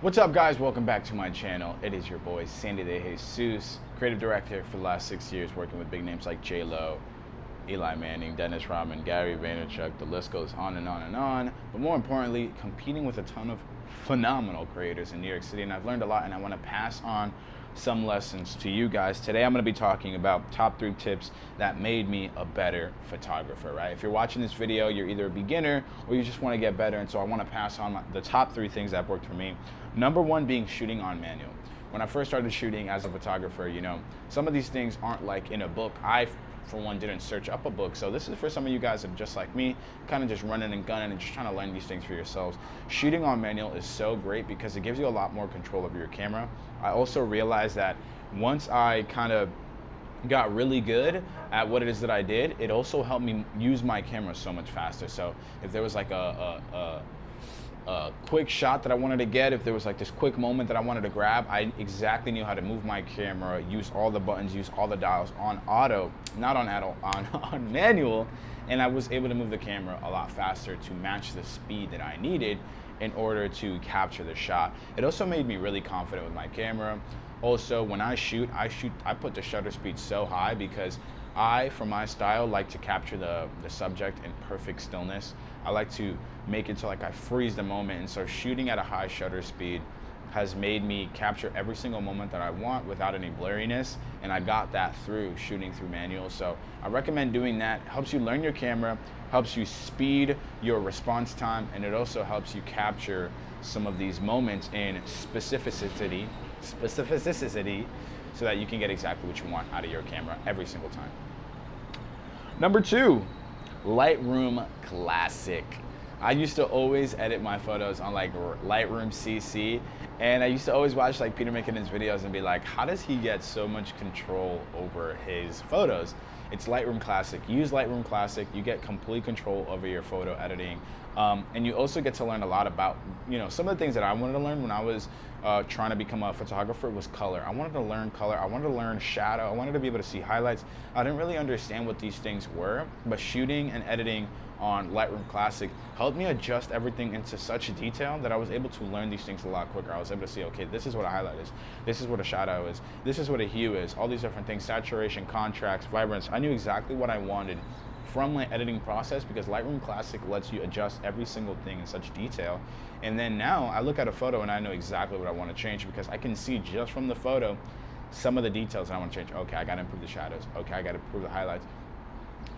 What's up, guys? Welcome back to my channel. It is your boy Sandy De Jesus, creative director for the last 6 years, working with big names like J-Lo, Eli Manning, Dennis Rodman, Gary Vaynerchuk. The list goes on and on and on. But more importantly, competing with a ton of phenomenal creators in New York City, and I've learned a lot, and I want to pass on some lessons to you guys. Today I'm going to be talking about top 3 tips that made me a better photographer, right? If you're watching this video, you're either a beginner or you just want to get better, and so I want to pass on the top 3 things that have worked for me. Number 1 being shooting on manual. When I first started shooting as a photographer, some of these things aren't like in a book. I, for one, didn't search up a book. So this is for some of you guys that are just like me, kind of just running and gunning and just trying to learn these things for yourselves. Shooting on manual is so great because it gives you a lot more control over your camera. I also realized that once I kind of got really good at what it is that I did, it also helped me use my camera so much faster. So if there was like a quick shot that I wanted to get, if there was like this quick moment that I wanted to grab, I exactly knew how to move my camera, use all the buttons, use all the dials on auto, not on auto, on manual, and I was able to move the camera a lot faster to match the speed that I needed in order to capture the shot. It also made me really confident with my camera. Also, when I shoot, I put the shutter speed so high because I, for my style, like to capture the subject in perfect stillness. I like to make it so like I freeze the moment, and so shooting at a high shutter speed has made me capture every single moment that I want without any blurriness, and I got that through shooting through manual. So I recommend doing that. It helps you learn your camera, helps you speed your response time, and it also helps you capture some of these moments in specificity so that you can get exactly what you want out of your camera every single time. Number 2, Lightroom Classic. I used to always edit my photos on like Lightroom CC, and I used to always watch like Peter McKinnon's videos and be like, how does he get so much control over his photos? It's Lightroom Classic. Use Lightroom Classic. You get complete control over your photo editing, and you also get to learn a lot about, some of the things that I wanted to learn when I was trying to become a photographer was color. I wanted to learn color. I wanted to learn shadow. I wanted to be able to see highlights. I didn't really understand what these things were, but shooting and editing on Lightroom Classic helped me adjust everything into such detail that I was able to learn these things a lot quicker. I was able to see, okay, this is what a highlight is, this is what a shadow is, this is what a hue is, all these different things, saturation, contrast, vibrance. I knew exactly what I wanted from my editing process because Lightroom Classic lets you adjust every single thing in such detail. And then now I look at a photo and I know exactly what I want to change because I can see just from the photo some of the details that I want to change. Okay, I got to improve the shadows. Okay, I got to improve the highlights.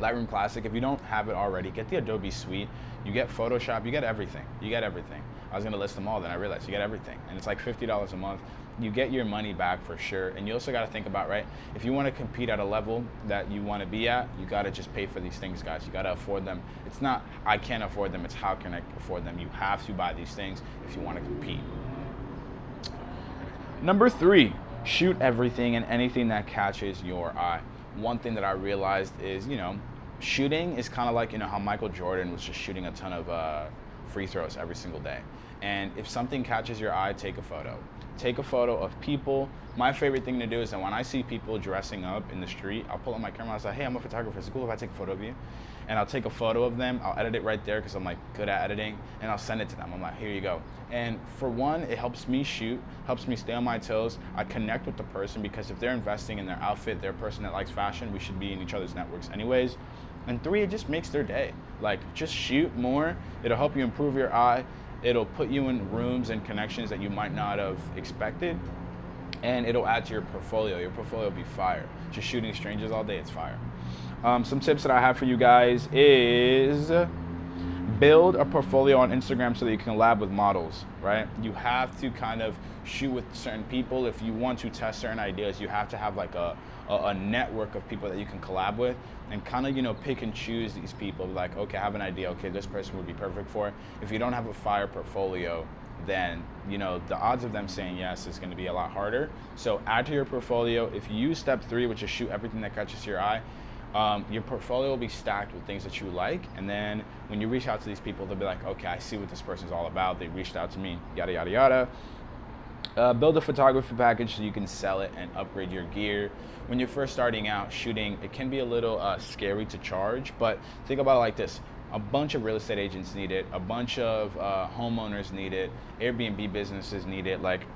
Lightroom Classic, if you don't have it already, get the Adobe Suite. You get Photoshop, you get everything. You get everything. I was going to list them all, then I realized you get everything. And it's like $50 a month. You get your money back for sure. And you also got to think about, right, if you want to compete at a level that you want to be at, you got to just pay for these things, guys. You got to afford them. It's not, I can't afford them, it's how can I afford them. You have to buy these things if you want to compete. Number 3, shoot everything and anything that catches your eye. One thing that I realized is, shooting is kind of like, how Michael Jordan was just shooting a ton of free throws every single day. And if something catches your eye, take a photo. Take a photo of people. My favorite thing to do is that when I see people dressing up in the street, I'll pull out my camera. I'll say, hey, I'm a photographer. Is it cool if I take a photo of you? And I'll take a photo of them. I'll edit it right there because I'm like good at editing, and I'll send it to them. I'm like, here you go. And for one, it helps me shoot, helps me stay on my toes. I connect with the person because if they're investing in their outfit, they're a person that likes fashion, we should be in each other's networks anyways. And 3, it just makes their day. Like, just shoot more. It'll help you improve your eye. It'll put you in rooms and connections that you might not have expected. And it'll add to your portfolio. Your portfolio will be fire. Just shooting strangers all day, it's fire. Some tips that I have for you guys is build a portfolio on Instagram so that you can collab with models, right? You have to kind of shoot with certain people. If you want to test certain ideas, you have to have like a network of people that you can collab with and kind of, pick and choose these people. Like, okay, I have an idea. Okay, this person would be perfect for it. If you don't have a fire portfolio, then, the odds of them saying yes is going to be a lot harder. So add to your portfolio. If you use step 3, which is shoot everything that catches your eye, your portfolio will be stacked with things that you like, and then when you reach out to these people, they'll be like, okay, I see what this person's all about. They reached out to me, yada, yada, yada. Build a photography package so you can sell it and upgrade your gear. When you're first starting out shooting, it can be a little scary to charge, but think about it like this. A bunch of real estate agents need it. A bunch of homeowners need it. Airbnb businesses need it. Like,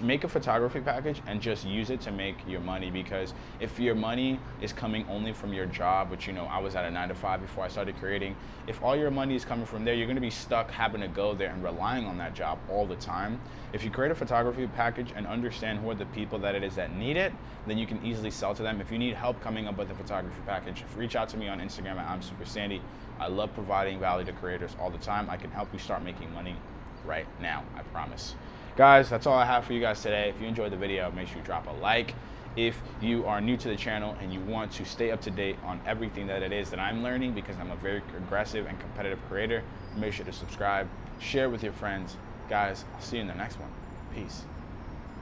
make a photography package and just use it to make your money, because if your money is coming only from your job, which, you know, I was at a 9-to-5 before I started creating, if all your money is coming from there, you're going to be stuck having to go there and relying on that job all the time. If you create a photography package and understand who are the people that it is that need it, then you can easily sell to them. If you need help coming up with a photography package, reach out to me on Instagram at I'mSuperSandy. I love providing value to creators all the time. I can help you start making money right now, I promise. Guys, that's all I have for you guys today. If you enjoyed the video, make sure you drop a like. If you are new to the channel and you want to stay up to date on everything that it is that I'm learning, because I'm a very aggressive and competitive creator, make sure to subscribe, share with your friends. Guys, I'll see you in the next one. Peace.